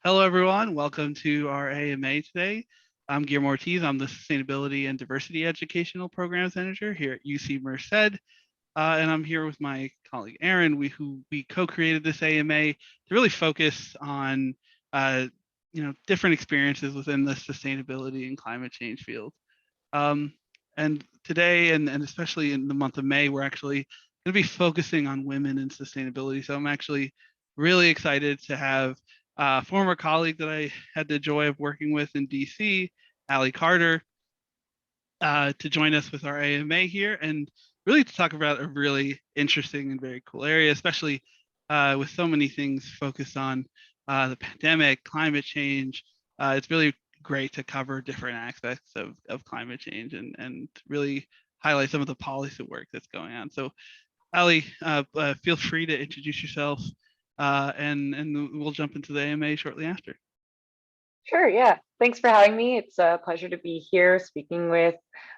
Hello, everyone. Welcome to our AMA today. I'm Guillermo Ortiz. I'm the Sustainability and Diversity Educational Programs Manager here at UC Merced. And I'm here with my colleague Aaron, who we co-created this AMA to really focus on different experiences within the sustainability and climate change field. Um, and today, and especially in the month of May, we're actually going to be focusing on women and sustainability. So I'm actually really excited to have a former colleague that I had the joy of working with in DC, Allie Carter, to join us with our AMA here and really to talk about a really interesting and very cool area, especially with so many things focused on the pandemic, climate change. It's really great to cover different aspects of climate change and really highlight some of the policy work that's going on. So, Ali, feel free to introduce yourself, and we'll jump into the AMA shortly after. Sure, yeah. Thanks for having me. It's a pleasure to be here speaking with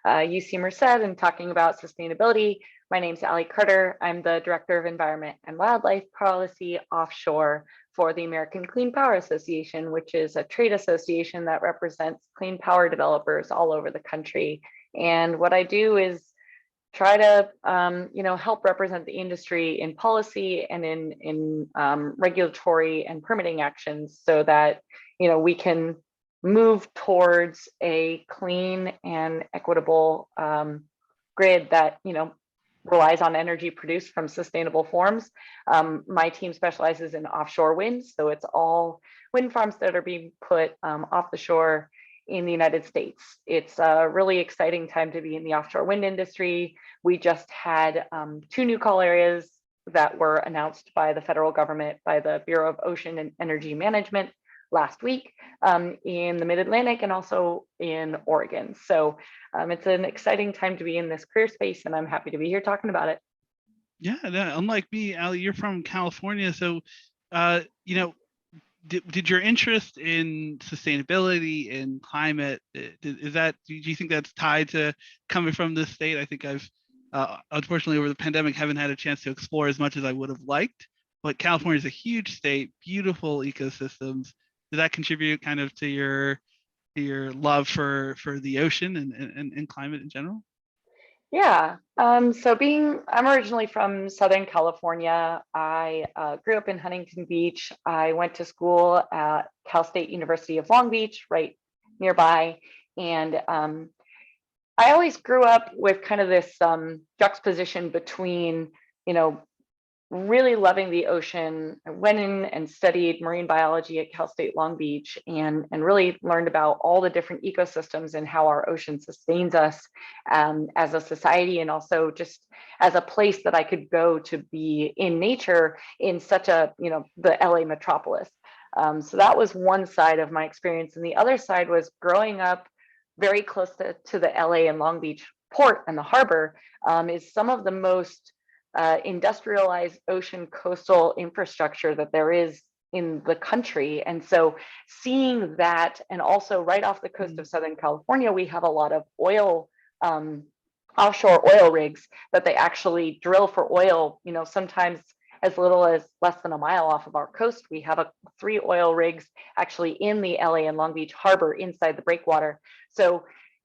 UC Merced and talking about sustainability. My name's Allie Carter. I'm the Director of Environment and Wildlife Policy Offshore for the American Clean Power Association, which is a trade association that represents clean power developers all over the country. And what I do is try to help represent the industry in policy and in regulatory and permitting actions so that we can move towards a clean and equitable grid that relies on energy produced from sustainable forms. My team specializes in offshore wind, so it's all wind farms that are being put off the shore in the United States. It's a really exciting time to be in the offshore wind industry. We just had 2 new call areas that were announced by the federal government, by the Bureau of Ocean and Energy Management last week in the Mid-Atlantic and also in Oregon. So it's an exciting time to be in this career space, and I'm happy to be here talking about it. Yeah, unlike me, Ali, you're from California, so did your interest in sustainability and climate do you think that's tied to coming from this state? I think I've unfortunately over the pandemic haven't had a chance to explore as much as I would have liked, but California is a huge state, beautiful ecosystems. Does that contribute kind of to your love for the ocean and climate in general? Yeah. I'm originally from Southern California. I grew up in Huntington Beach. I went to school at Cal State University of Long Beach, right nearby. And I always grew up with kind of this juxtaposition between, really loving the ocean. I went in and studied marine biology at Cal State Long Beach and really learned about all the different ecosystems and how our ocean sustains us as a society, and also just as a place that I could go to be in nature in such a, the LA metropolis. So that was one side of my experience. And the other side was growing up very close to the LA and Long Beach port and the harbor is some of the most industrialized ocean coastal infrastructure that there is in the country. And so seeing that, and also right off the coast of Southern California, we have a lot of oil, offshore oil rigs that they actually drill for oil, sometimes as little as less than a mile off of our coast. We have 3 oil rigs actually in the LA and Long Beach harbor inside the breakwater. So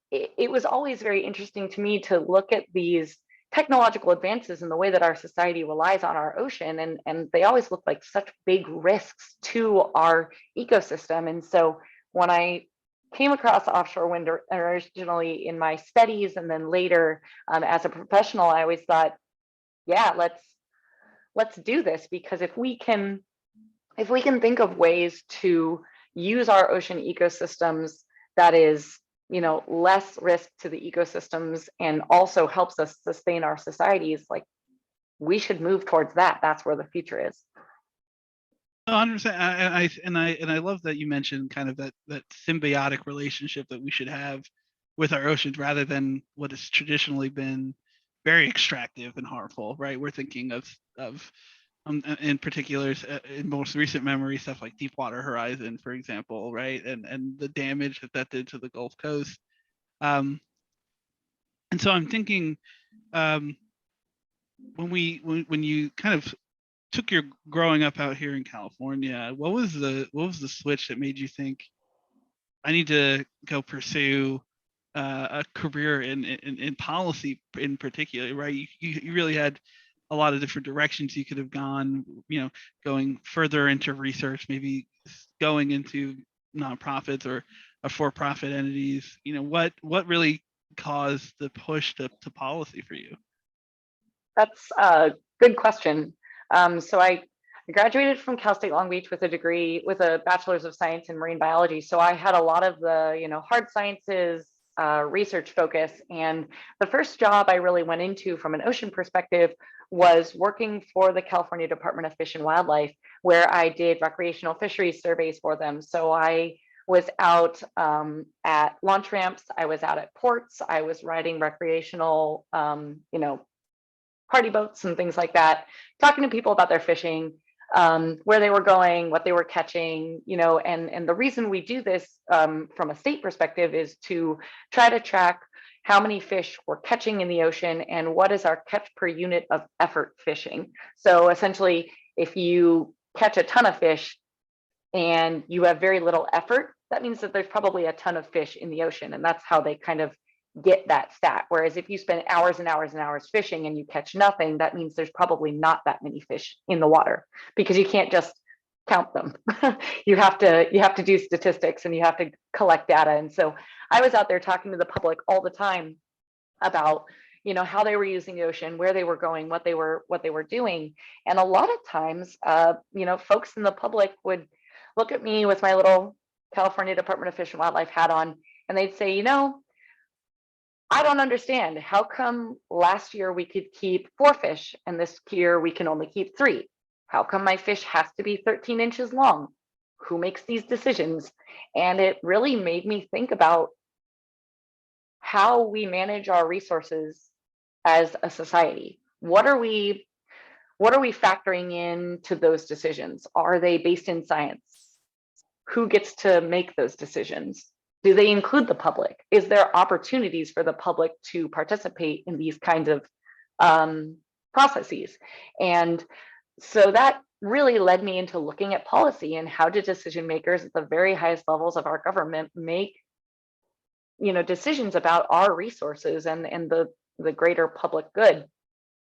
it was always very interesting to me to look at these technological advances in the way that our society relies on our ocean, and they always look like such big risks to our ecosystem. And so when I came across offshore wind originally in my studies and then later as a professional, I always thought, yeah, let's do this, because if we can think of ways to use our ocean ecosystems that is less risk to the ecosystems and also helps us sustain our societies, like we should move towards that. That's where the future is. 100%. I love that you mentioned kind of that symbiotic relationship that we should have with our oceans rather than what has traditionally been very extractive and harmful, right? We're thinking of in particular in most recent memory stuff like Deepwater Horizon, for example, right? And the damage that did to the Gulf Coast. And so I'm thinking when you kind of took your growing up out here in California, what was the switch that made you think I need to go pursue a career in policy in particular, right? You really had a lot of different directions you could have gone, going further into research, maybe going into nonprofits or for-profit entities. What really caused the push to policy for you? That's a good question. So I graduated from Cal State Long Beach with a degree, with a bachelor's of science in marine biology. So I had a lot of the, hard sciences, research focus. And the first job I really went into from an ocean perspective was working for the California Department of Fish and Wildlife, where I did recreational fisheries surveys for them. So I was out at launch ramps, I was out at ports, I was riding recreational, party boats and things like that, talking to people about their fishing, where they were going, what they were catching, and the reason we do this from a state perspective is to try to track how many fish we're catching in the ocean and what is our catch per unit of effort fishing. So essentially, if you catch a ton of fish and you have very little effort, that means that there's probably a ton of fish in the ocean. And that's how they kind of get that stat. Whereas if you spend hours and hours and hours fishing and you catch nothing, that means there's probably not that many fish in the water, because you can't just count them. you have to do statistics and you have to collect data. And so I was out there talking to the public all the time about how they were using the ocean, where they were going, what they were doing. And a lot of times folks in the public would look at me with my little California Department of Fish and Wildlife hat on, and they'd say, I don't understand. How come last year we could keep 4 fish and this year we can only keep 3? How come my fish has to be 13 inches long? Who makes these decisions? And it really made me think about how we manage our resources as a society. What are we factoring into those decisions? Are they based in science? Who gets to make those decisions? Do they include the public? Is there opportunities for the public to participate in these kinds of processes? And so that really led me into looking at policy and how do decision makers at the very highest levels of our government make decisions about our resources and the greater public good.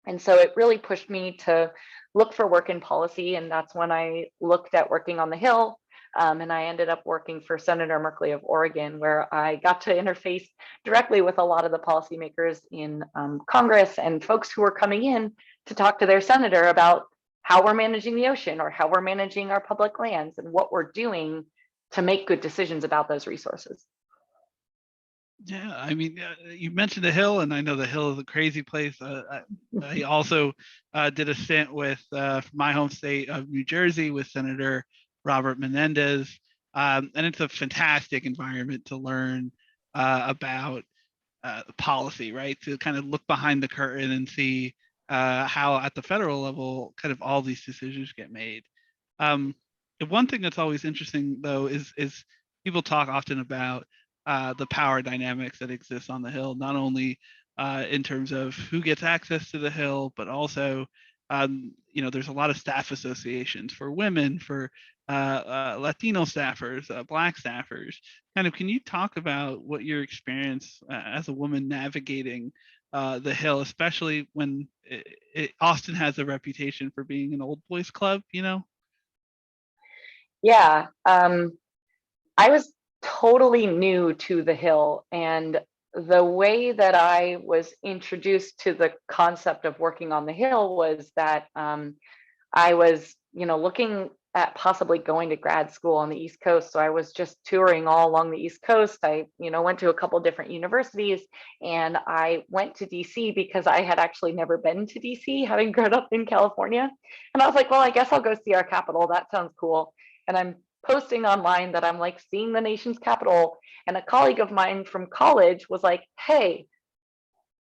And so it really pushed me to look for work in policy, and that's when I looked at working on the Hill. And I ended up working for Senator Merkley of Oregon, where I got to interface directly with a lot of the policymakers in Congress and folks who were coming in to talk to their senator about how we're managing the ocean or how we're managing our public lands and what we're doing to make good decisions about those resources. Yeah, I mean, you mentioned the Hill, and I know the Hill is a crazy place. I also did a stint with my home state of New Jersey with Senator Robert Menendez, and it's a fantastic environment to learn about policy, right? To kind of look behind the curtain and see how at the federal level, kind of all these decisions get made. The one thing that's always interesting, though, is people talk often about the power dynamics that exist on the Hill, not only in terms of who gets access to the Hill, but also, there's a lot of staff associations for women, for Latino staffers, Black staffers. Kind of, can you talk about what your experience as a woman navigating the Hill, especially when Austin has a reputation for being an old boys club, Yeah, I was totally new to the Hill, and the way that I was introduced to the concept of working on the Hill was that I was, looking at possibly going to grad school on the East Coast. So I was just touring all along the East Coast. I, went to a couple different universities, and I went to DC because I had actually never been to DC, having grown up in California. And I was like, well, I guess I'll go see our capital. That sounds cool. And I'm posting online that I'm like seeing the nation's capital. And a colleague of mine from college was like, hey,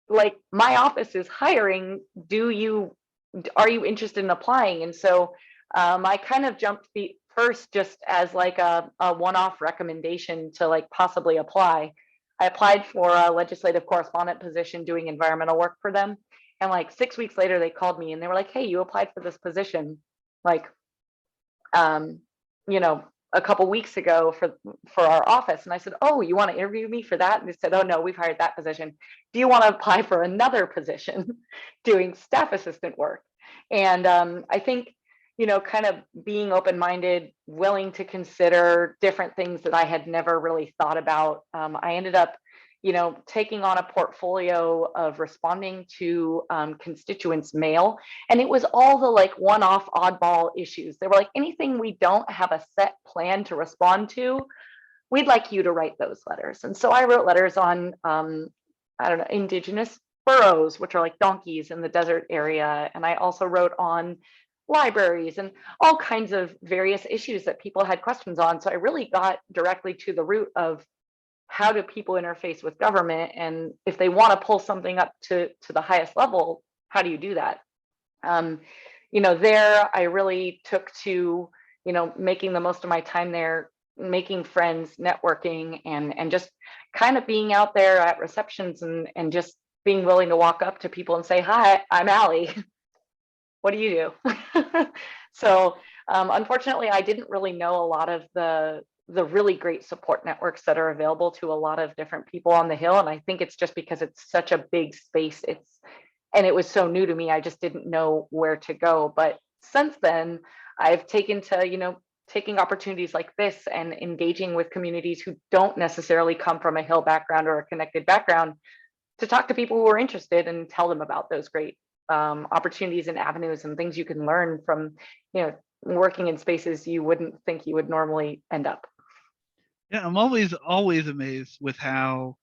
like my office is hiring. Are you interested in applying? And so I kind of jumped feet first just as like a one-off recommendation to like possibly apply. I applied for a legislative correspondent position doing environmental work for them. And like 6 weeks later, they called me and they were like, hey, you applied for this position, like, you know, a couple weeks ago for our office. And I said, oh, you want to interview me for that? And they said, oh no, we've hired that position. Do you want to apply for another position doing staff assistant work? And I think, you know, kind of being open-minded, willing to consider different things that I had never really thought about. I ended up, you know, taking on a portfolio of responding to constituents' mail. And it was all the like one-off oddball issues. They were like, anything we don't have a set plan to respond to, we'd like you to write those letters. And so I wrote letters on, I don't know, indigenous burros, which are like donkeys in the desert area. And I also wrote on libraries and all kinds of various issues that people had questions on. So I really got directly to the root of how do people interface with government, and if they want to pull something up to the highest level, how do you do that? You know, there I really took to, you know, making the most of my time there, making friends, networking, and just kind of being out there at receptions and just being willing to walk up to people and say, hi, I'm Allie. What do you do? So unfortunately, I didn't really know a lot of the really great support networks that are available to a lot of different people on the Hill. And I think it's just because it's such a big space. And it was so new to me, I just didn't know where to go. But since then, I've taken to, you know, taking opportunities like this and engaging with communities who don't necessarily come from a Hill background or a connected background to talk to people who are interested and tell them about those great opportunities and avenues and things you can learn from, you know, working in spaces you wouldn't think you would normally end up. Yeah, I'm always amazed with how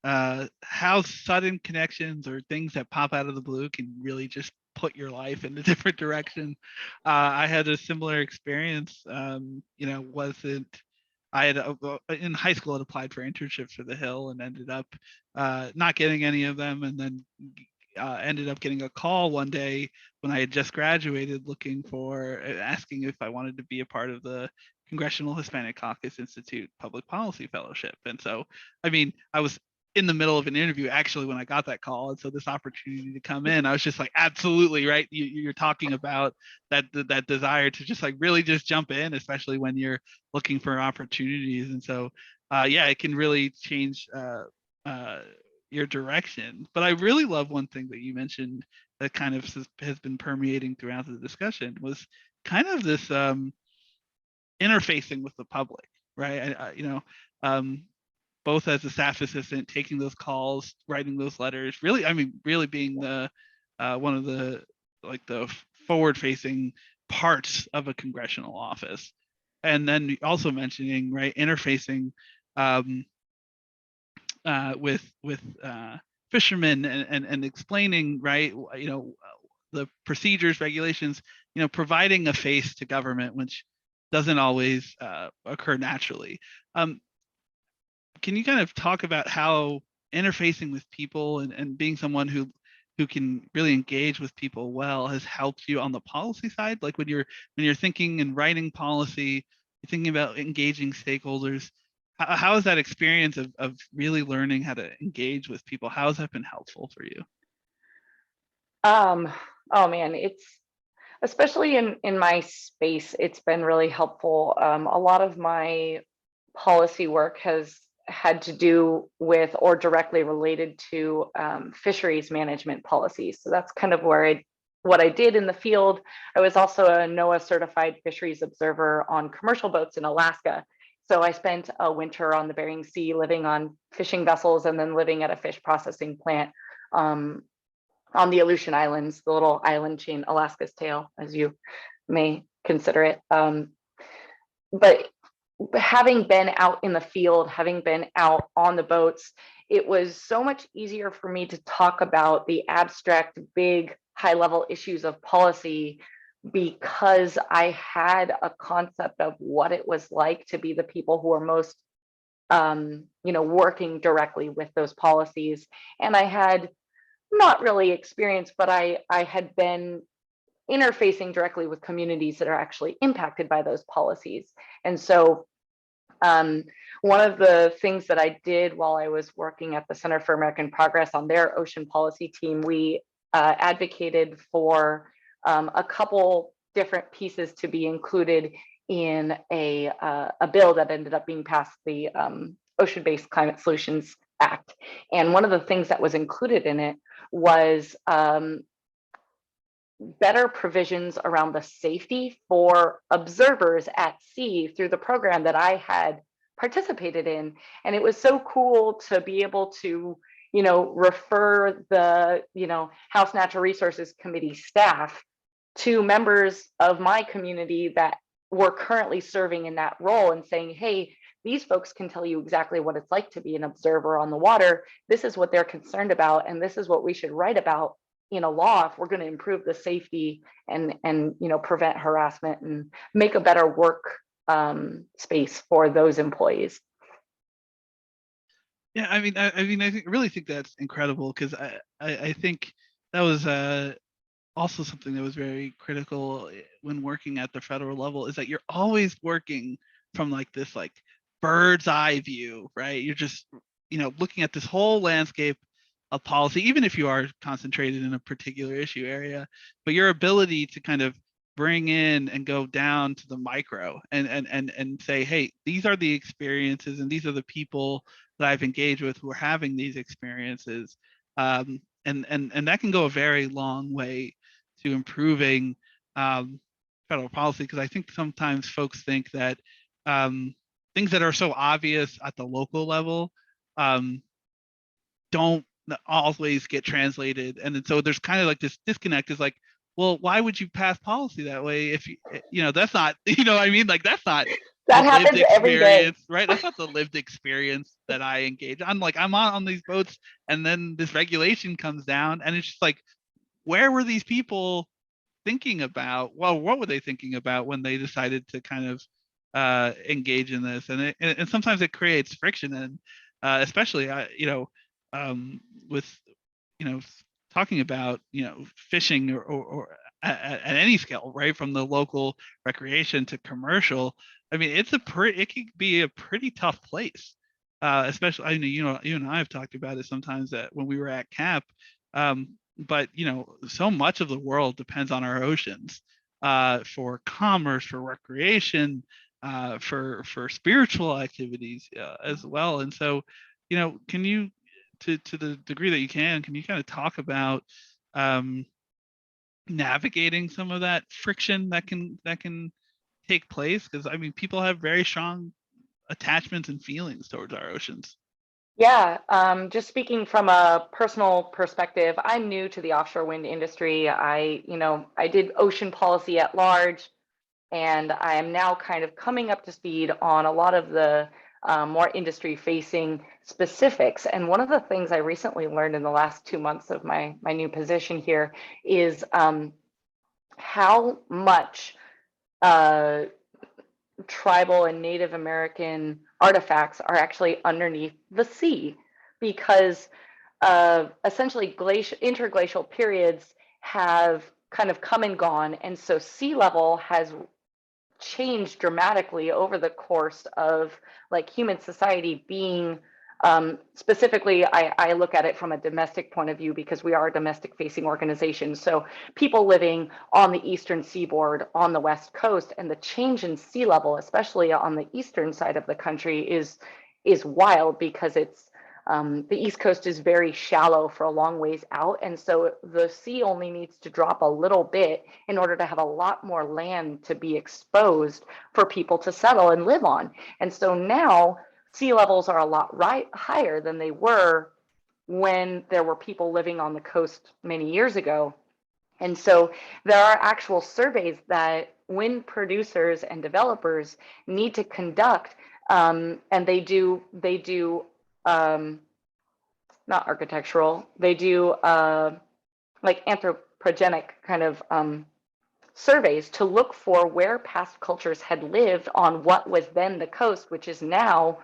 sudden connections or things that pop out of the blue can really just put your life in a different direction. I had a similar experience. You know, wasn't I had in high school had applied for internships for the Hill and ended up not getting any of them, and then ended up getting a call one day when I had just graduated, looking for asking if I wanted to be a part of the Congressional Hispanic Caucus Institute Public Policy Fellowship. And so, I mean, I was in the middle of an interview actually when I got that call, and so this opportunity to come in, I was just like, absolutely right. You're talking about that desire to just like really just jump in, especially when you're looking for opportunities. And so, yeah, it can really change your direction. But I really love one thing that you mentioned that kind of has been permeating throughout the discussion was kind of this interfacing with the public, right? You know, both as a staff assistant, taking those calls, writing those letters, really, I mean, really being the one of the like the forward-facing parts of a congressional office, and then also mentioning right interfacing with fishermen and explaining right, you know, the procedures, regulations, you know, providing a face to government, which doesn't always occur naturally. Can you kind of talk about how interfacing with people and being someone who can really engage with people well has helped you on the policy side? Like when you're thinking and writing policy, you're thinking about engaging stakeholders. How is that experience of really learning how to engage with people? How has that been helpful for you? Oh man, it's especially in my space, it's been really helpful. A lot of my policy work has had to do with or directly related to fisheries management policies. So that's kind of where what I did in the field. I was also a NOAA certified fisheries observer on commercial boats in Alaska. So I spent a winter on the Bering Sea living on fishing vessels and then living at a fish processing plant on the Aleutian Islands, the little island chain, Alaska's tail, as you may consider it. But having been out in the field, having been out on the boats, it was so much easier for me to talk about the abstract, big, high level issues of policy because I had a concept of what it was like to be the people who are most, you know, working directly with those policies. And I had not really experience, but I had been interfacing directly with communities that are actually impacted by those policies. And so one of the things that I did while I was working at the Center for American Progress on their ocean policy team, we advocated for a couple different pieces to be included in a bill that ended up being passed, the Ocean-Based Climate Solutions Act. And one of the things that was included in it was better provisions around the safety for observers at sea through the program that I had participated in. And it was so cool to be able to, refer the, House Natural Resources Committee staff to members of my community that were currently serving in that role and saying, hey, these folks can tell you exactly what it's like to be an observer on the water. This is what they're concerned about, and this is what we should write about in a law if we're going to improve the safety and prevent harassment and make a better work space for those employees. Yeah, I really think that's incredible, because I think that was also something that was very critical when working at the federal level, is that you're always working from this bird's eye view, right? You're just looking at this whole landscape of policy, even if you are concentrated in a particular issue area, but your ability to kind of bring in and go down to the micro and say, hey, these are the experiences and these are the people that I've engaged with who are having these experiences, and that can go a very long way to improving federal policy, because I think sometimes folks think that things that are so obvious at the local level don't always get translated, and so there's kind of this disconnect. Is well, why would you pass policy that way if that's not I mean, that's not that the happens lived every day, experience, right? That's not the lived experience that I engage. I'm on these boats, and then this regulation comes down, and it's just where were these people thinking about? Well, what were they thinking about when they decided to kind of engage in this? And sometimes it creates friction, and especially with talking about fishing or at any scale, right, from the local recreation to commercial. I mean, it can be a pretty tough place, especially I know you and I have talked about it sometimes, that when we were at CAP, but so much of the world depends on our oceans for commerce, for recreation, for spiritual activities as well. And so can you, to the degree that you can you kind of talk about navigating some of that friction that can take place? Because I mean, people have very strong attachments and feelings towards our oceans. Yeah, just speaking from a personal perspective, I'm new to the offshore wind industry. I did ocean policy at large, and I am now kind of coming up to speed on a lot of the more industry-facing specifics. And one of the things I recently learned in the last 2 months of my new position here is how much tribal and Native American artifacts are actually underneath the sea, because essentially interglacial periods have kind of come and gone, and so sea level has changed dramatically over the course of human society being specifically, I look at it from a domestic point of view, because we are a domestic facing organization. So people living on the eastern seaboard, on the west coast, and the change in sea level, especially on the eastern side of the country, is wild, because it's the East Coast is very shallow for a long ways out. And so the sea only needs to drop a little bit in order to have a lot more land to be exposed for people to settle and live on. And so now sea levels are a lot higher than they were when there were people living on the coast many years ago. And so there are actual surveys that wind producers and developers need to conduct, and they do not architectural, they do anthropogenic kind of surveys to look for where past cultures had lived on what was then the coast, which is now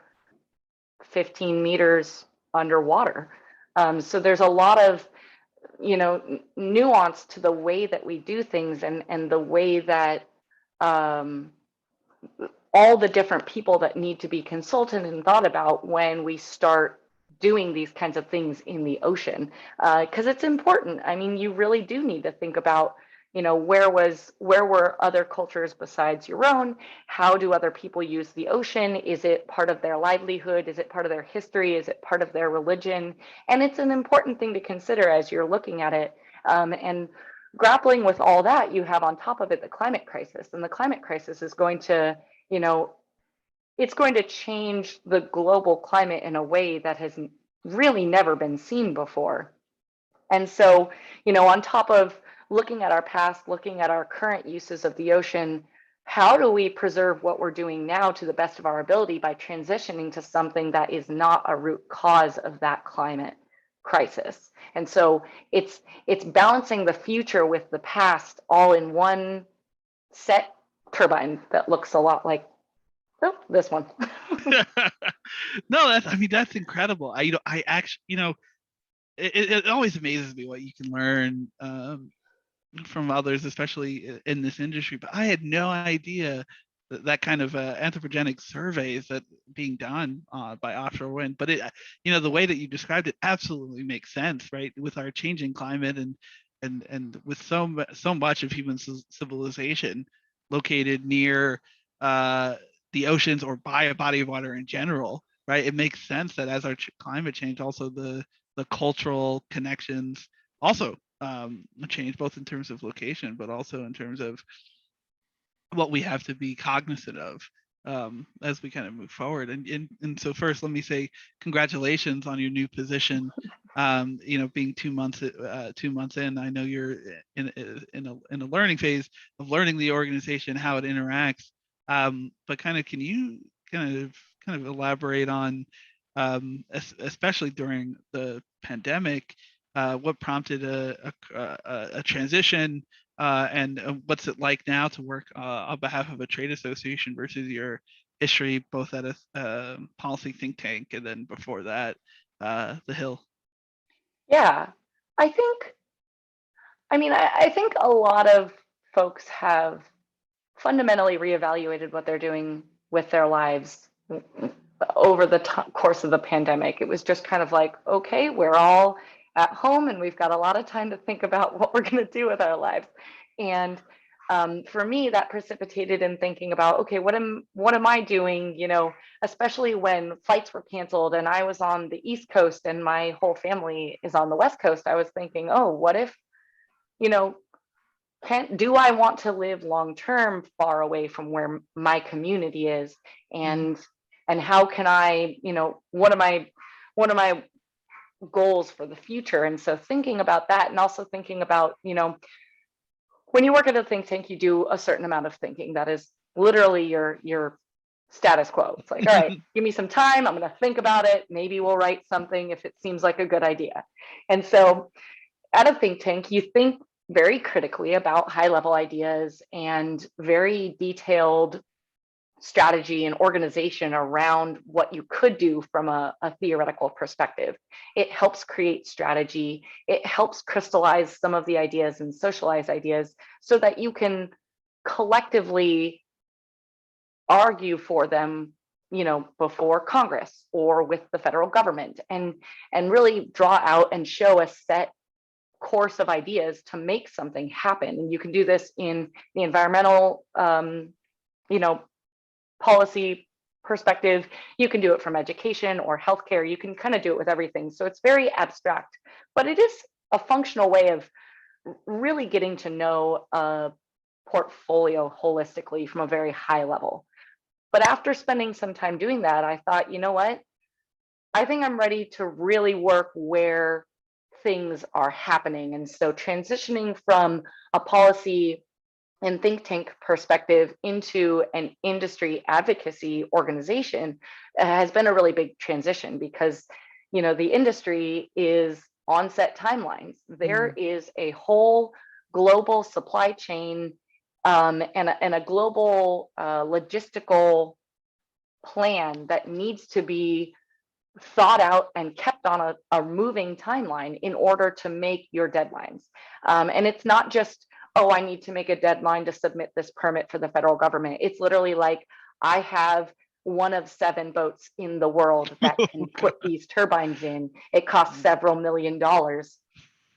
15 meters underwater. So there's a lot of nuance to the way that we do things, and the way that all the different people that need to be consulted and thought about when we start doing these kinds of things in the ocean, because it's important. I mean, you really do need to think about, where were other cultures besides your own? How do other people use the ocean? Is it part of their livelihood? Is it part of their history? Is it part of their religion? And it's an important thing to consider as you're looking at it. And grappling with all that, you have on top of it the climate crisis. And the climate crisis is going to, it's going to change the global climate in a way that has really never been seen before. And so, on top of looking at our past, looking at our current uses of the ocean, how do we preserve what we're doing now to the best of our ability by transitioning to something that is not a root cause of that climate crisis? And so it's balancing the future with the past all in one set turbine that looks a lot like this one. No, that's incredible. I actually, it always amazes me what you can learn from others, especially in this industry. But I had no idea that kind of anthropogenic surveys that being done by Offshore Wind. But the way that you described it absolutely makes sense, right? With our changing climate and with so much of human civilization located near the oceans or by a body of water in general, right? It makes sense that as our climate change, also the cultural connections also change, both in terms of location, but also in terms of what we have to be cognizant of as we kind of move forward. And so first, let me say congratulations on your new position. Being 2 months in, I know you're in a learning phase of learning the organization, how it interacts. But can you kind of elaborate on, especially during the pandemic, what prompted a transition, and what's it like now to work on behalf of a trade association versus your history, both at a policy think tank and then before that, the Hill? Yeah, I think, I think a lot of folks have fundamentally reevaluated what they're doing with their lives over the course of the pandemic. It was just kind of like, okay, we're all at home and we've got a lot of time to think about what we're going to do with our lives. And for me, that precipitated in thinking about, okay, what am I doing? Especially when flights were canceled and I was on the East Coast and my whole family is on the West Coast. I was thinking, oh, what if, do I want to live long term far away from where my community is? And how can I, what are my goals for the future? And so thinking about that, and also thinking about, when you work at a think tank, you do a certain amount of thinking that is literally your status quo. It's like, all right, give me some time, I'm going to think about it, maybe we'll write something if it seems like a good idea. And so at a think tank, you think very critically about high level ideas and very detailed strategy and organization around what you could do from a theoretical perspective. It helps create strategy. It helps crystallize some of the ideas and socialize ideas so that you can collectively argue for them, before Congress or with the federal government, and really draw out and show a set course of ideas to make something happen. And you can do this in the environmental, policy perspective. You can do it from education or healthcare. You can kind of do it with everything. So it's very abstract, but it is a functional way of really getting to know a portfolio holistically from a very high level. But after spending some time doing that, I thought, you know what? I think I'm ready to really work where things are happening. And so transitioning from a policy and think tank perspective into an industry advocacy organization has been a really big transition, because the industry is on set timelines. There is a whole global supply chain and a global logistical plan that needs to be thought out and kept on a moving timeline in order to make your deadlines. And it's not just, oh, I need to make a deadline to submit this permit for the federal government. It's literally like, I have one of 7 boats in the world that can put these turbines in. It costs several $1 million,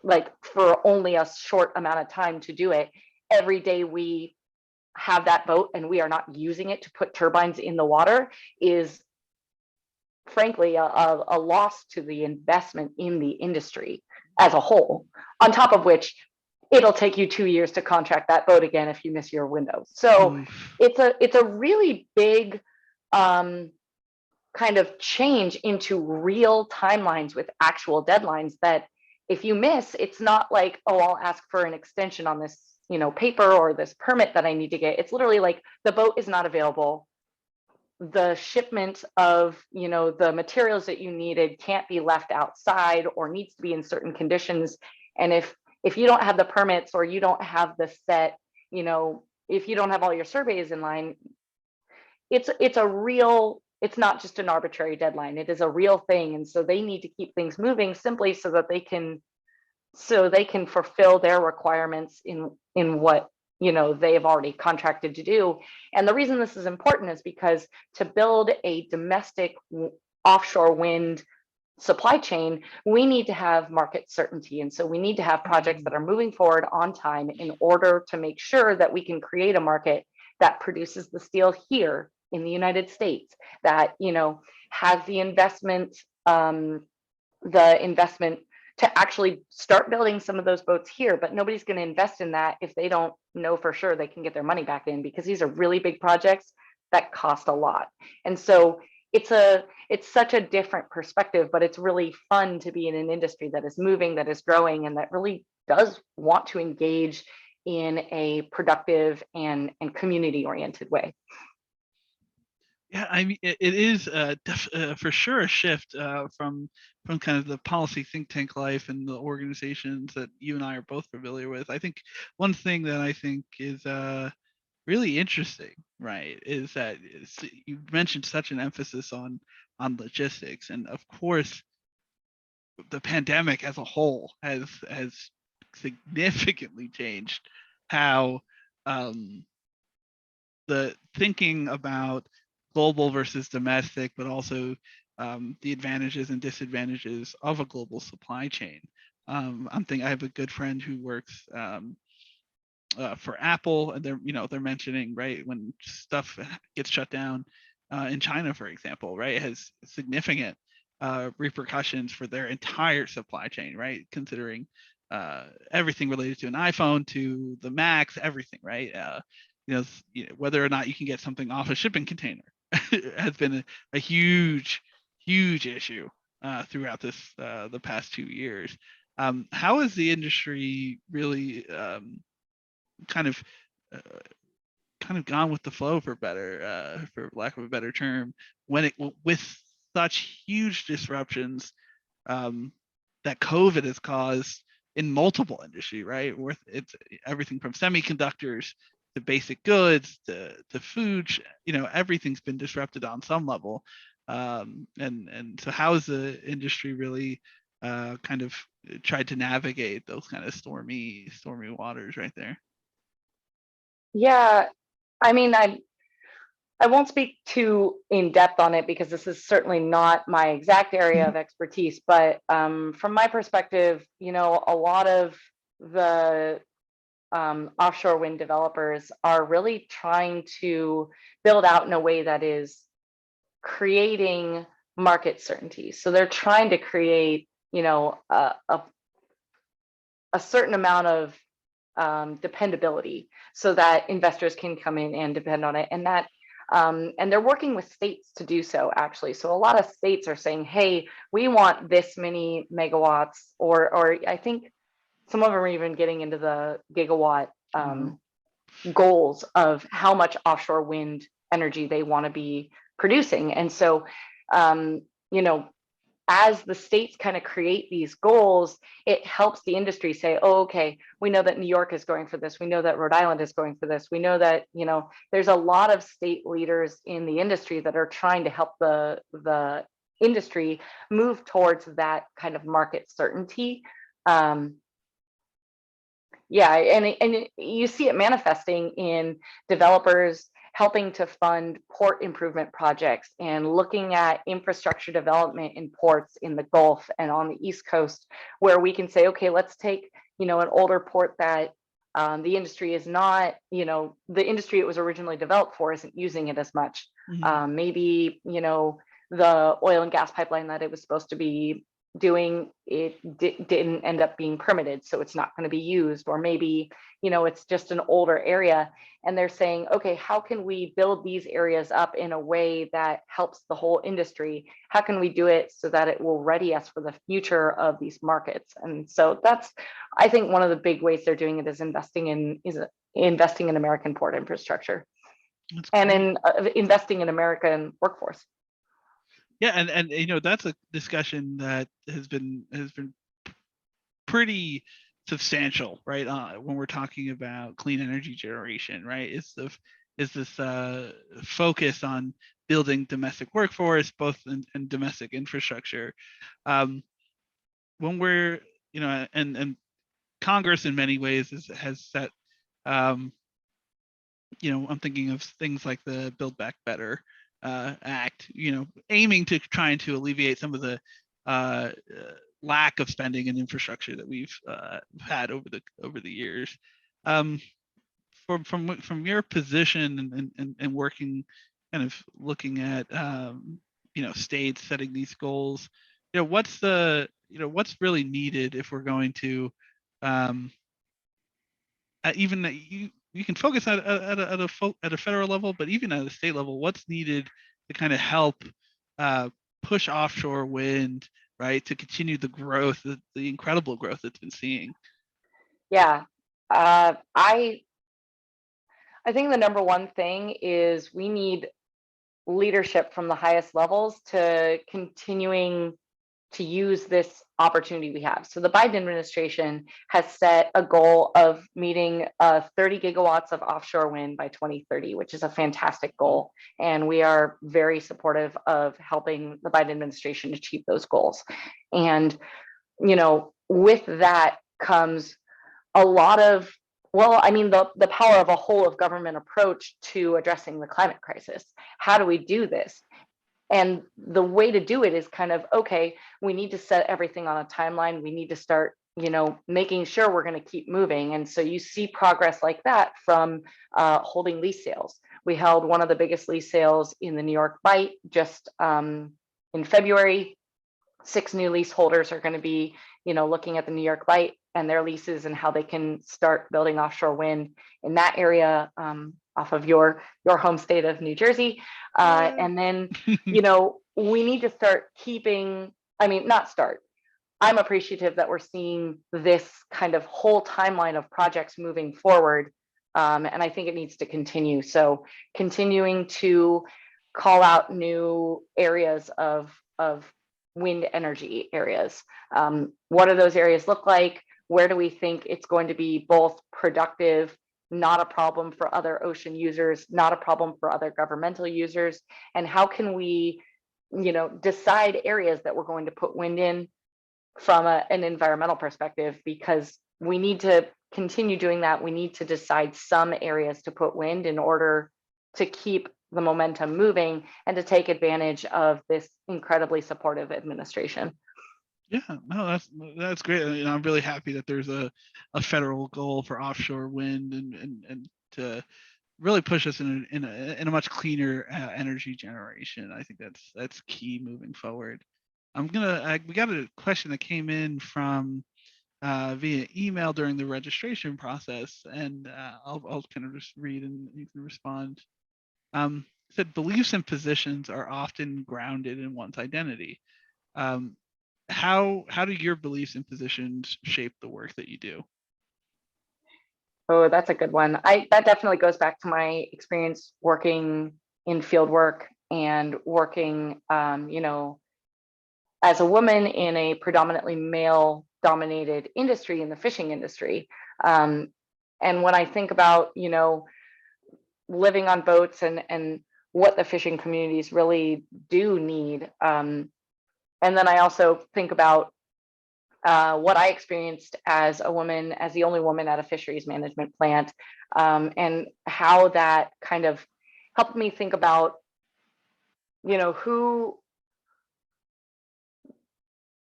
like for only a short amount of time to do it. Every day we have that boat and we are not using it to put turbines in the water is frankly a loss to the investment in the industry as a whole, on top of which it'll take you 2 years to contract that boat again if you miss your window. So it's a really big kind of change into real timelines with actual deadlines that if you miss, it's not like, oh, I'll ask for an extension on this, paper or this permit that I need to get. It's literally like the boat is not available. The shipment of, the materials that you needed can't be left outside or needs to be in certain conditions. And if you don't have the permits or you don't have the set, if you don't have all your surveys in line, it's not just an arbitrary deadline. It is a real thing. And so they need to keep things moving simply so that they can fulfill their requirements in what they have already contracted to do. And the reason this is important is because to build a domestic offshore wind supply chain, we need to have market certainty. And so we need to have projects that are moving forward on time in order to make sure that we can create a market that produces the steel here in the United States, that has the investment to actually start building some of those boats here. But nobody's going to invest in that if they don't know for sure they can get their money back in, because these are really big projects that cost a lot. And so it's such a different perspective, but it's really fun to be in an industry that is moving, that is growing, and that really does want to engage in a productive and community oriented way. Yeah, I mean, it is for sure a shift from kind of the policy think tank life and the organizations that you and I are both familiar with. I think one thing that I think is really interesting, right, is that you mentioned such an emphasis on logistics, and of course, the pandemic as a whole has significantly changed how the thinking about global versus domestic, but also the advantages and disadvantages of a global supply chain. I have a good friend who works for Apple, and they're mentioning, right, when stuff gets shut down in China, for example, right, it has significant repercussions for their entire supply chain, right, considering everything related to an iPhone to the Macs, everything, right. Whether or not you can get something off a shipping container has been a huge issue throughout the past 2 years. How has the industry really kind of gone with the flow, for lack of a better term, with such huge disruptions that COVID has caused in multiple industry, right? It's everything from semiconductors to basic goods to food, everything's been disrupted on some level. And so how has the industry really kind of tried to navigate those kind of stormy waters right there? Yeah, I mean, I won't speak too in depth on it because this is certainly not my exact area of expertise, but from my perspective, a lot of the offshore wind developers are really trying to build out in a way that is creating market certainty. So they're trying to create, a certain amount of dependability so that investors can come in and depend on it. And that and they're working with states to do so, actually. So a lot of states are saying, hey, we want this many megawatts, or I think some of them are even getting into the gigawatt goals of how much offshore wind energy they want to be producing. And so, as the states kind of create these goals, it helps the industry say, oh, okay, we know that New York is going for this. We know that Rhode Island is going for this. We know that, there's a lot of state leaders in the industry that are trying to help the industry move towards that kind of market certainty. Yeah, and you see it manifesting in developers helping to fund port improvement projects and looking at infrastructure development in ports in the Gulf and on the East Coast, where we can say, okay, let's take, an older port that the industry is not, the industry it was originally developed for isn't using it as much. Maybe, the oil and gas pipeline that it was supposed to be doing, it didn't end up being permitted, so it's not going to be used. Or maybe, it's just an older area, and they're saying, okay, how can we build these areas up in a way that helps the whole industry? How can we do it so that it will ready us for the future of these markets? And so that's, I think, one of the big ways they're doing it is investing in American port infrastructure and in investing in American workforce. Yeah, and that's a discussion that has been pretty substantial, right? When we're talking about clean energy generation, right? Is this focus on building domestic workforce, both in domestic infrastructure. When we're, and Congress in many ways has set, I'm thinking of things like the Build Back Better Act, aiming to trying to alleviate some of the lack of spending in infrastructure that we've had over the years. From your position and working, kind of looking at states setting these goals, what's really needed if we're going to even you can focus at a federal level, but even at a state level, what's needed to kind of help push offshore wind, right, to continue the growth, the incredible growth it's been seeing? Yeah, I think the number one thing is we need leadership from the highest levels to continuing to use this opportunity we have. So the Biden administration has set a goal of meeting 30 gigawatts of offshore wind by 2030, which is a fantastic goal. And we are very supportive of helping the Biden administration achieve those goals. And, with that comes a lot of, the power of a whole of government approach to addressing the climate crisis. How do we do this? And the way to do it is kind of, okay, we need to set everything on a timeline. We need to start, making sure we're going to keep moving. And so you see progress like that from holding lease sales. We held one of the biggest lease sales in the New York Bight just in February. 6 new leaseholders are going to be, looking at the New York Bight and their leases and how they can start building offshore wind in that area off of your home state of New Jersey. And then, we need to start I'm appreciative that we're seeing this kind of whole timeline of projects moving forward. And I think it needs to continue. So continuing to call out new areas of wind energy areas. What do those areas look like? Where do we think it's going to be both productive, not a problem for other ocean users, not a problem for other governmental users? And how can we, decide areas that we're going to put wind in from an environmental perspective? Because we need to continue doing that. We need to decide some areas to put wind in order to keep the momentum moving and to take advantage of this incredibly supportive administration. Yeah, no, that's great. I'm really happy that there's a federal goal for offshore wind and to really push us in a much cleaner energy generation. I think that's key moving forward. We got a question that came in from via email during the registration process, and I'll kind of just read and you can respond. Said beliefs and positions are often grounded in one's identity. How do your beliefs and positions shape the work that you do? Oh, that's a good one. That definitely goes back to my experience working in field work and working, as a woman in a predominantly male-dominated industry, in the fishing industry. And when I think about, living on boats and what the fishing communities really do need, and then I also think about what I experienced as a woman, as the only woman at a fisheries management plant, and how that kind of helped me think about, who,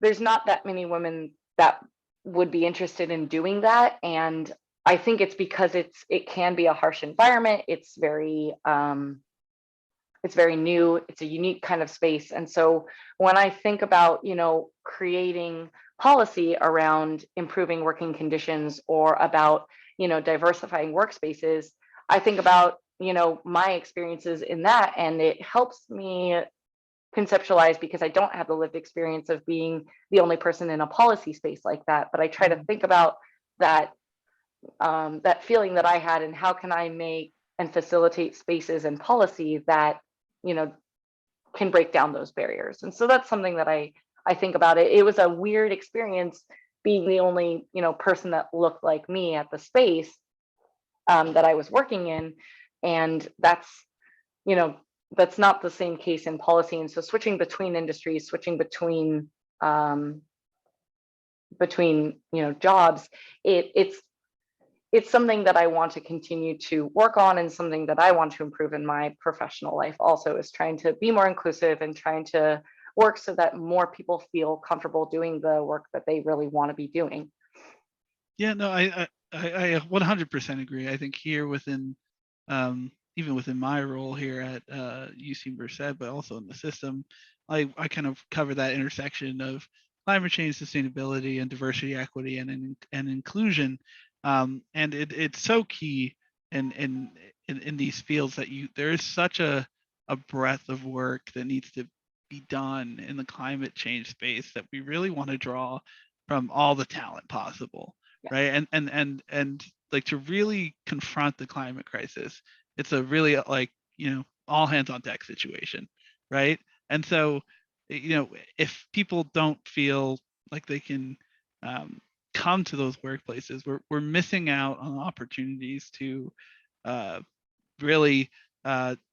there's not that many women that would be interested in doing that. And I think it's because it can be a harsh environment. It's very new. It's a unique kind of space. And so when I think about, creating policy around improving working conditions or about, diversifying workspaces, I think about, my experiences in that, and it helps me conceptualize, because I don't have the lived experience of being the only person in a policy space like that. But I try to think about that, that feeling that I had, and how can I make and facilitate spaces and policy that, you know, can break down those barriers. And so that's something that I think about. It was a weird experience being the only, person that looked like me at the space that I was working in. And that's, you know, that's not the same case in policy. And so switching between industries, switching between jobs, it's something that I want to continue to work on, and something that I want to improve in my professional life also, is trying to be more inclusive and trying to work so that more people feel comfortable doing the work that they really want to be doing. Yeah, no, I 100% agree. I think here within, even within my role here at UC Merced, but also in the system, I kind of cover that intersection of climate change, sustainability, and diversity, equity, and inclusion. And it's so key in these fields that there is such a breadth of work that needs to be done in the climate change space, that we really want to draw from all the talent possible. Yeah. Right. And like, to really confront the climate crisis, it's a really all hands on deck situation. Right. And so, if people don't feel like they can come to those workplaces, we're missing out on opportunities to really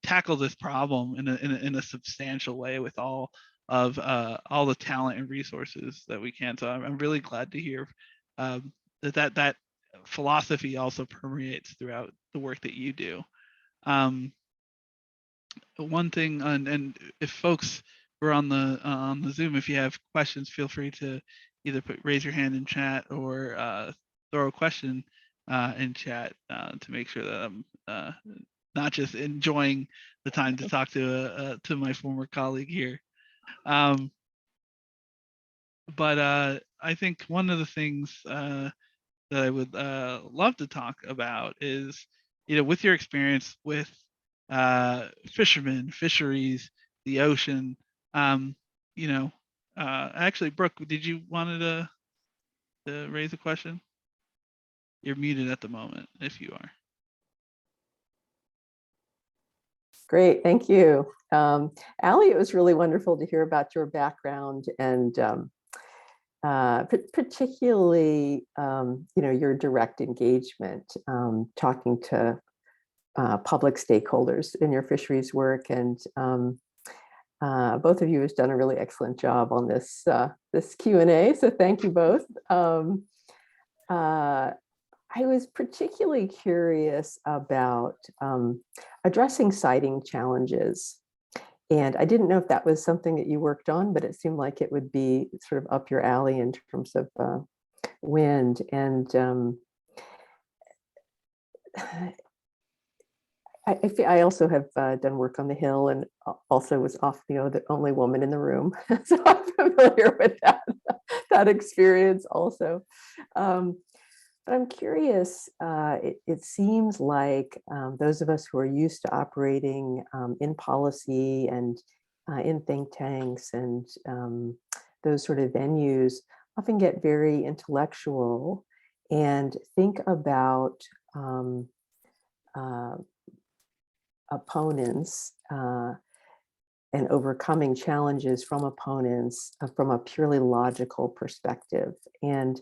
tackle this problem in a substantial way with all the talent and resources that we can. So I'm really glad to hear that philosophy also permeates throughout the work that you do. One thing, and if folks were on the Zoom, if you have questions, feel free to either raise your hand in chat, or throw a question in chat to make sure that I'm not just enjoying the time to talk to my former colleague here. But I think one of the things that I would love to talk about is, with your experience with fishermen, fisheries, the ocean. Actually, Brooke, did you wanted to raise a question? You're muted at the moment, if you are. Great, thank you. Allie, it was really wonderful to hear about your background, and particularly, your direct engagement, talking to public stakeholders in your fisheries work. And both of you has done a really excellent job on this Q&A, so thank you both. I was particularly curious about addressing siting challenges. And I didn't know if that was something that you worked on, but it seemed like it would be sort of up your alley in terms of wind. And I also have done work on the Hill, and also was the only woman in the room. So I'm familiar with that experience also. But I'm curious, it seems like those of us who are used to operating in policy and in think tanks and those sort of venues often get very intellectual and think about opponents and overcoming challenges from opponents from a purely logical perspective. And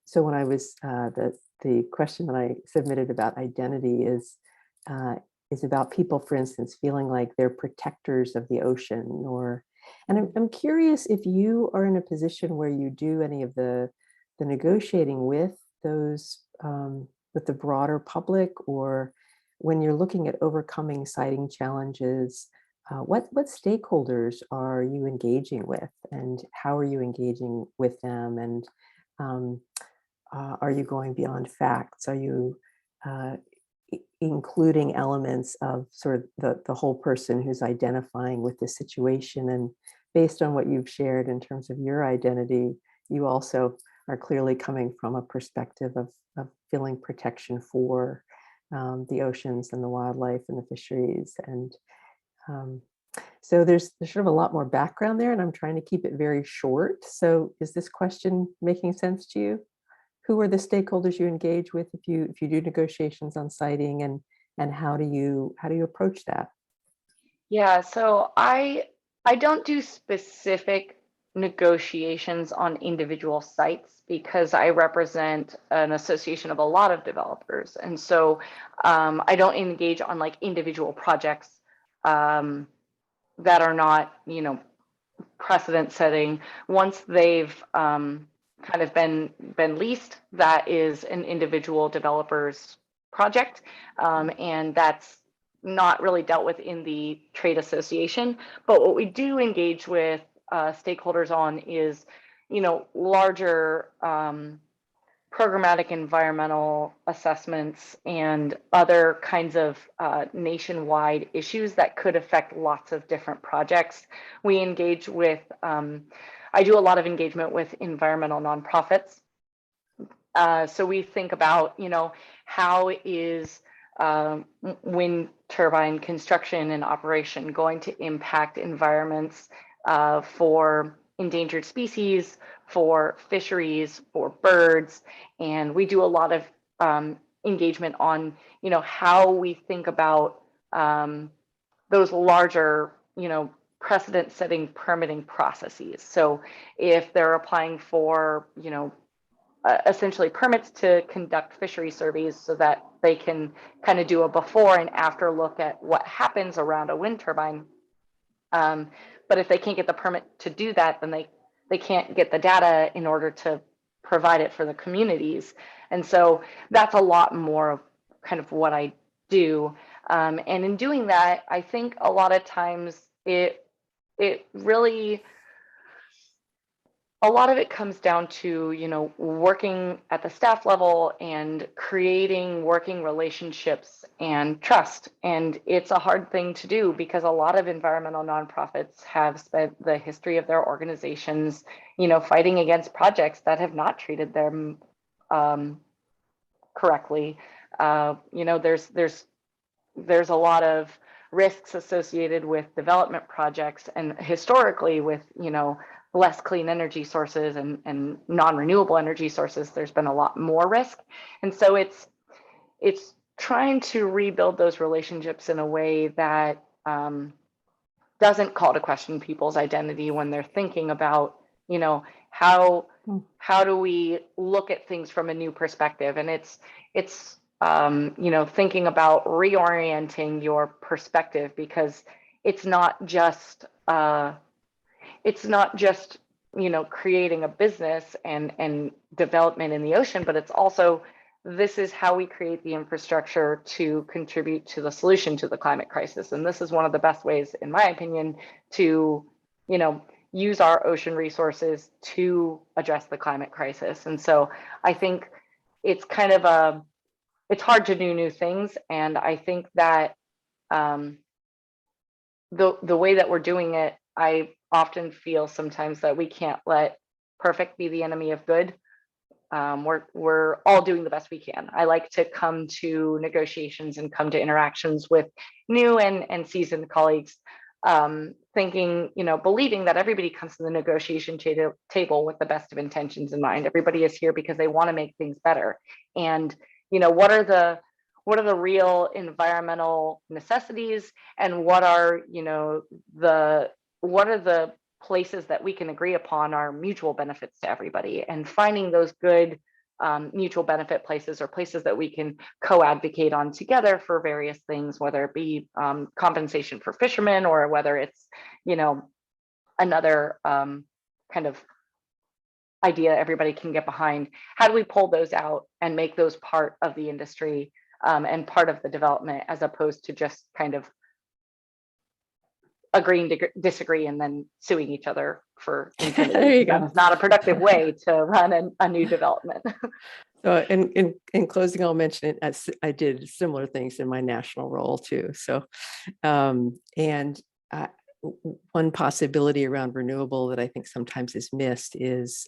so when I was, the question that I submitted about identity is about people, for instance, feeling like they're protectors of the ocean, and I'm curious if you are in a position where you do any of the negotiating with those, with the broader public, or when you're looking at overcoming siting challenges, what stakeholders are you engaging with, and how are you engaging with them? And um, are you going beyond facts? Are you including elements of sort of the whole person who's identifying with the situation? And based on what you've shared in terms of your identity, you also are clearly coming from a perspective of feeling protection for the oceans and the wildlife and the fisheries. And so there's sort of a lot more background there, and I'm trying to keep it very short. So is this question making sense to you? Who are the stakeholders you engage with if you do negotiations on siting, and how do you approach that? Yeah, so I don't do specific negotiations on individual sites because I represent an association of a lot of developers, and so I don't engage on like individual projects that are not, you know, precedent setting. Once they've kind of been leased, that is an individual developer's project, and that's not really dealt with in the trade association. But what we do engage with stakeholders on is, you know, larger programmatic environmental assessments and other kinds of nationwide issues that could affect lots of different projects. We engage with, I do a lot of engagement with environmental nonprofits. So we think about, you know, how is wind turbine construction and operation going to impact environments for endangered species, for fisheries, for birds. And we do a lot of engagement on, you know, how we think about those larger, you know, precedent setting permitting processes. So if they're applying for, you know, essentially permits to conduct fishery surveys so that they can kind of do a before and after look at what happens around a wind turbine. But if they can't get the permit to do that, then they can't get the data in order to provide it for the communities. And so that's a lot more of kind of what I do. And in doing that, I think a lot of times it really, a lot of it comes down to, you know, working at the staff level and creating working relationships and trust. And it's a hard thing to do because a lot of environmental nonprofits have spent the history of their organizations, you know, fighting against projects that have not treated them correctly. You know, there's a lot of risks associated with development projects, and historically with, you know, less clean energy sources and non-renewable energy sources, there's been a lot more risk. And so it's trying to rebuild those relationships in a way that doesn't call to question people's identity when they're thinking about, you know, how do we look at things from a new perspective. And it's you know, thinking about reorienting your perspective, because it's not just you know, creating a business and development in the ocean, but it's also, this is how we create the infrastructure to contribute to the solution to the climate crisis. And this is one of the best ways, in my opinion, to, you know, use our ocean resources to address the climate crisis. And so I think it's kind of it's hard to do new things. And I think that the way that we're doing it, I often feel sometimes that we can't let perfect be the enemy of good. We're all doing the best we can. I like to come to negotiations and come to interactions with new and seasoned colleagues, thinking, you know, believing that everybody comes to the negotiation table with the best of intentions in mind. Everybody is here because they want to make things better. And, you know, what are the real environmental necessities, and what are, you know, what are the places that we can agree upon are mutual benefits to everybody, and finding those good mutual benefit places, or places that we can co-advocate on together for various things, whether it be compensation for fishermen, or whether it's, you know, another kind of idea everybody can get behind. How do we pull those out and make those part of the industry and part of the development, as opposed to just kind of agreeing to disagree and then suing each other for infinity. There you That go. is not a productive way to run a new development. So in closing, I'll mention it as I did similar things in my national role too. So, and one possibility around renewable that I think sometimes is missed is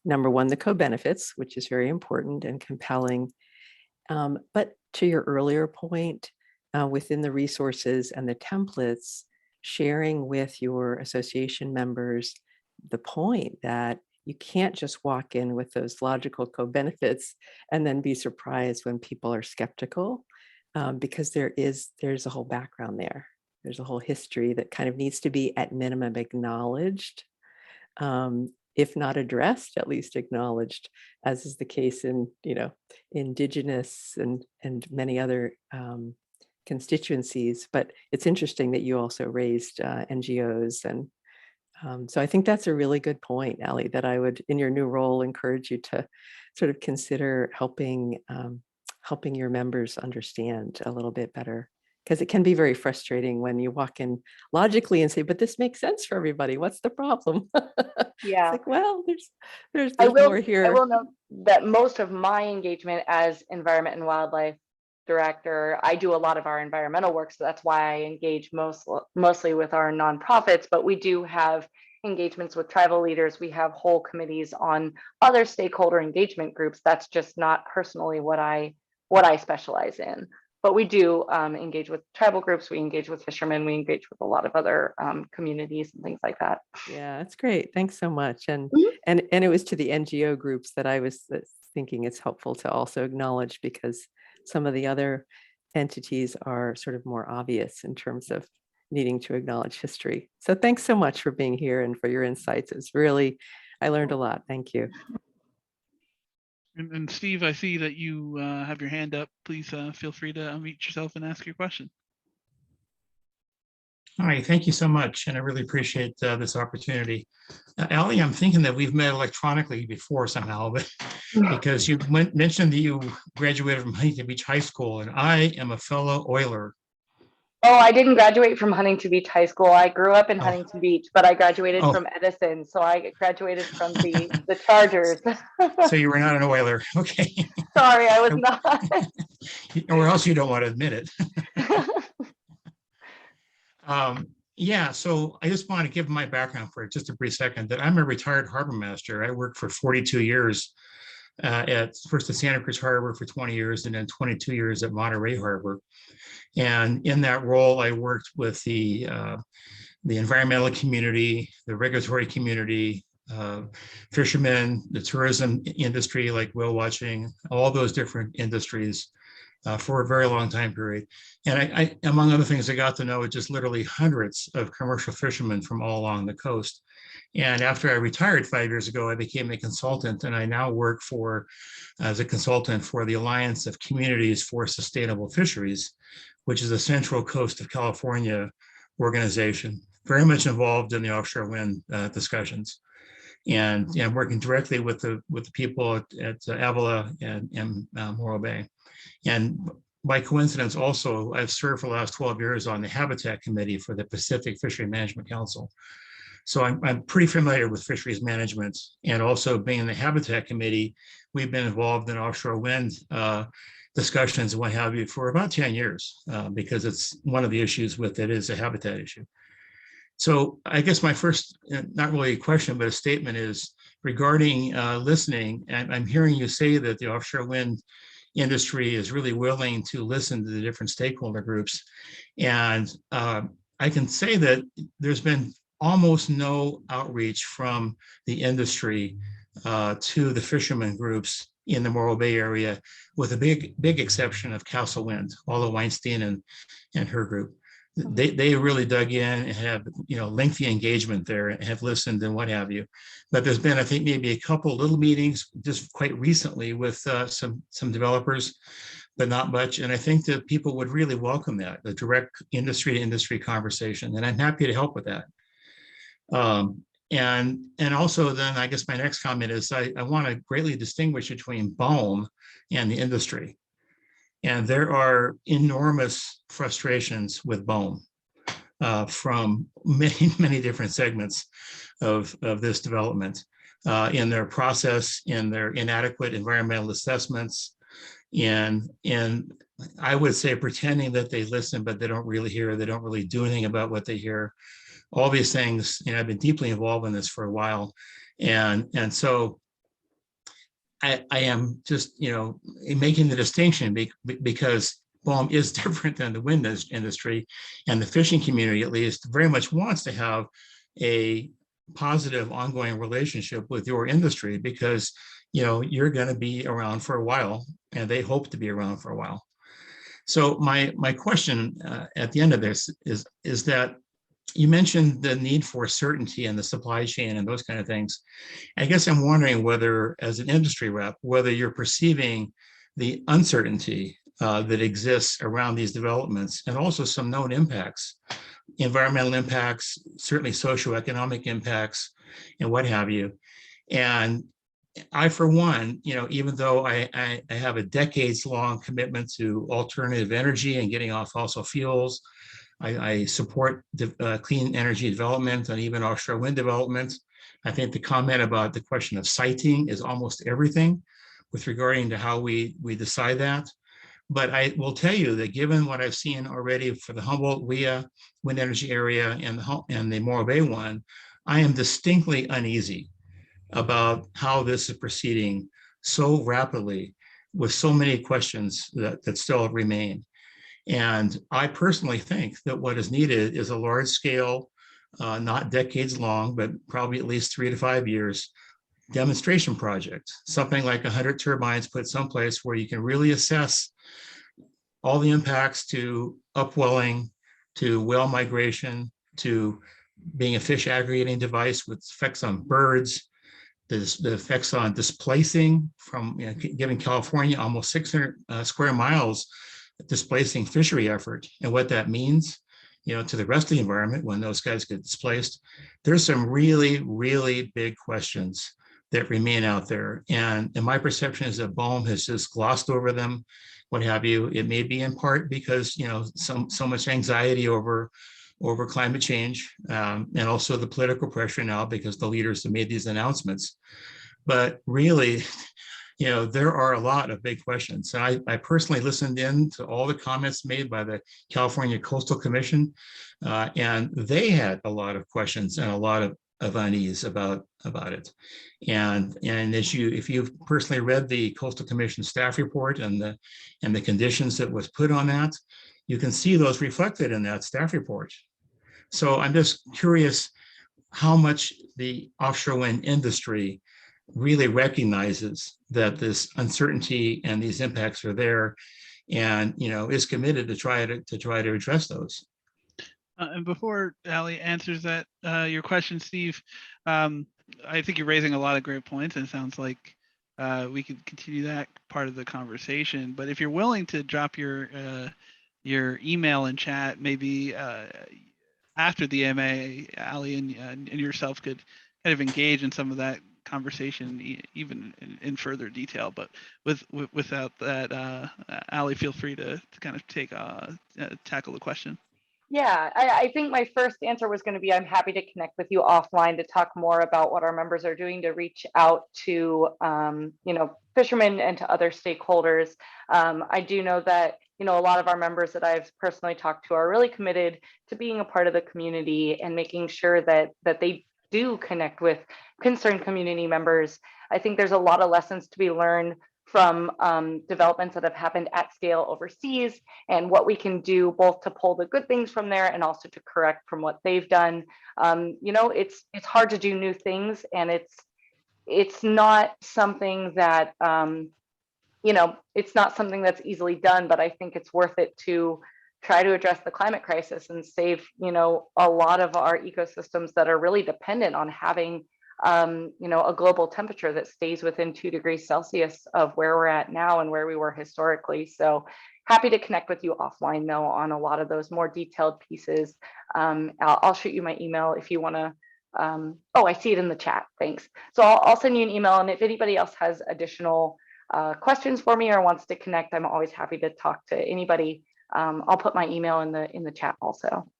number one, the co-benefits, which is very important and compelling. But to your earlier point, within the resources and the templates, sharing with your association members the point that you can't just walk in with those logical co-benefits and then be surprised when people are skeptical, because there's a whole background there. There's a whole history that kind of needs to be at minimum acknowledged, if not addressed, at least acknowledged, as is the case in, Indigenous and many other constituencies. But it's interesting that you also raised NGOs. And so I think that's a really good point, Allie, that I would, in your new role, encourage you to sort of consider helping your members understand a little bit better. Because it can be very frustrating when you walk in logically and say, but this makes sense for everybody. What's the problem? Yeah. It's like, well, there's I more here. will note that most of my engagement as environment and wildlife director, I do a lot of our environmental work, so that's why I engage mostly with our nonprofits, but we do have engagements with tribal leaders. We have whole committees on other stakeholder engagement groups. That's just not personally what I specialize in. But we do engage with tribal groups, we engage with fishermen, we engage with a lot of other communities and things like that. Yeah, that's great. Thanks so much. And Mhm. and it was to the NGO groups that I was thinking it's helpful to also acknowledge, because some of the other entities are sort of more obvious in terms of needing to acknowledge history. So thanks so much for being here and for your insights. I learned a lot. Thank you. And Steve, I see that you have your hand up. Please feel free to unmute yourself and ask your question. Hi, thank you so much. And I really appreciate this opportunity. Allie, I'm thinking that we've met electronically before somehow, but because you mentioned that you graduated from Huntington Beach High School, and I am a fellow Oiler. Oh, I didn't graduate from Huntington Beach High School. I grew up in Huntington Beach, but I graduated from Edison. So I graduated from the Chargers. So you were not an Oiler. Okay. Sorry, I was not. Or else you don't want to admit it. Yeah, so I just want to give my background for just a brief second, that I'm a retired harbor master. I worked for 42 years at first at Santa Cruz Harbor for 20 years, and then 22 years at Monterey Harbor. And in that role, I worked with the environmental community, the regulatory community, fishermen, the tourism industry, like whale watching, all those different industries for a very long time period. And I, among other things, I got to know just literally hundreds of commercial fishermen from all along the coast. And after I retired 5 years ago, I became a consultant, and I now work as a consultant for the Alliance of Communities for Sustainable Fisheries, which is a Central Coast of California organization, very much involved in the offshore wind discussions, and working directly with the people at Avila and Morro Bay. And by coincidence, also, I've served for the last 12 years on the Habitat Committee for the Pacific Fishery Management Council. So I'm pretty familiar with fisheries management, and also being in the Habitat Committee, we've been involved in offshore wind discussions and what have you for about 10 years, because it's one of the issues with it is a habitat issue. So I guess my first, not really a question, but a statement is regarding listening. And I'm hearing you say that the offshore wind industry is really willing to listen to the different stakeholder groups. And I can say that there's been almost no outreach from the industry to the fishermen groups in the Morro Bay area, with a big exception of Castle Wind, Paula Weinstein and her group. They really dug in and have lengthy engagement there and have listened and what have you. But there's been, I think, maybe a couple little meetings just quite recently with some developers, but not much. And I think that people would really welcome that, the direct industry to industry conversation. And I'm happy to help with that. And also then I guess my next comment is I want to greatly distinguish between BOEM and the industry. And there are enormous frustrations with BOEM from many, many different segments of this development in their process, in their inadequate environmental assessments, and I would say pretending that they listen, but they don't really hear, they don't really do anything about what they hear. All these things, I've been deeply involved in this for a while. And so I am just, making the distinction because BOEM is different than the wind industry, and the fishing community, at least, very much wants to have a positive ongoing relationship with your industry because, you're going to be around for a while, and they hope to be around for a while. So my question at the end of this is that you mentioned the need for certainty in the supply chain and those kind of things. I guess I'm wondering whether, as an industry rep, whether you're perceiving the uncertainty that exists around these developments and also some known impacts, environmental impacts, certainly socioeconomic impacts, and what have you. And I, for one, even though I have a decades-long commitment to alternative energy and getting off fossil fuels, I support clean energy development and even offshore wind development. I think the comment about the question of siting is almost everything with regarding to how we decide that. But I will tell you that given what I've seen already for the Humboldt-Wea wind energy area and the Morro Bay one, I am distinctly uneasy about how this is proceeding so rapidly with so many questions that still remain. And I personally think that what is needed is a large scale, not decades long, but probably at least 3 to 5 years demonstration project, something like 100 turbines put someplace where you can really assess all the impacts to upwelling, to whale migration, to being a fish aggregating device with effects on birds, the effects on displacing from, giving California almost 600 square miles displacing fishery effort and what that means, to the rest of the environment when those guys get displaced. There's some really, really big questions that remain out there. And my perception is that BOEM has just glossed over them, what have you. It may be in part because, so much anxiety over climate change and also the political pressure now because the leaders have made these announcements. But really, there are a lot of big questions. And I personally listened in to all the comments made by the California Coastal Commission, and they had a lot of questions and a lot of unease about it. And if you've personally read the Coastal Commission staff report and the conditions that was put on that, you can see those reflected in that staff report. So I'm just curious how much the offshore wind industry really recognizes that this uncertainty and these impacts are there, and is committed to try to address those. And before Ali answers that your question, Steve, I think you're raising a lot of great points, and it sounds like we could continue that part of the conversation. But if you're willing to drop your email and chat, maybe after the MA, Ali and yourself could kind of engage in some of that conversation, even in further detail. But without that, Ali, feel free to kind of tackle the question. Yeah, I think my first answer was going to be I'm happy to connect with you offline to talk more about what our members are doing to reach out to fishermen and to other stakeholders. I do know that a lot of our members that I've personally talked to are really committed to being a part of the community and making sure that they do connect with concerned community members. I think there's a lot of lessons to be learned from developments that have happened at scale overseas and what we can do both to pull the good things from there and also to correct from what they've done. It's hard to do new things, and it's not something that it's not something that's easily done, but I think it's worth it to try to address the climate crisis and save a lot of our ecosystems that are really dependent on having a global temperature that stays within 2 degrees Celsius of where we're at now and where we were historically. So happy to connect with you offline though on a lot of those more detailed pieces. I'll shoot you my email if you want to. I see it in the chat. Thanks. So I'll send you an email, and if anybody else has additional questions for me or wants to connect, I'm always happy to talk to anybody. I'll put my email in the chat also.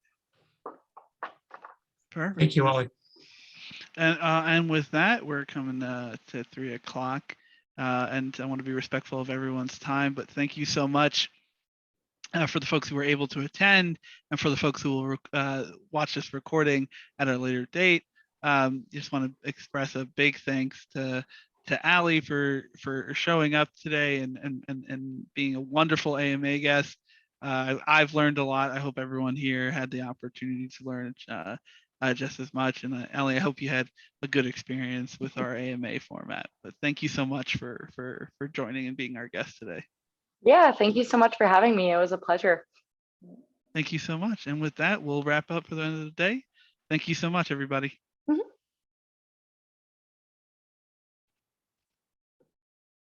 Perfect. Thank you, Ollie. And with that, we're coming to 3 o'clock, and I want to be respectful of everyone's time, but thank you so much for the folks who were able to attend, and for the folks who will watch this recording at a later date. Just want to express a big thanks to Allie for showing up today and being a wonderful AMA guest. I've learned a lot. I hope everyone here had the opportunity to learn just as much. And Allie, I hope you had a good experience with our AMA format. But thank you so much for joining and being our guest today. Yeah, thank you so much for having me. It was a pleasure. Thank you so much. And with that, we'll wrap up for the end of the day. Thank you so much, everybody.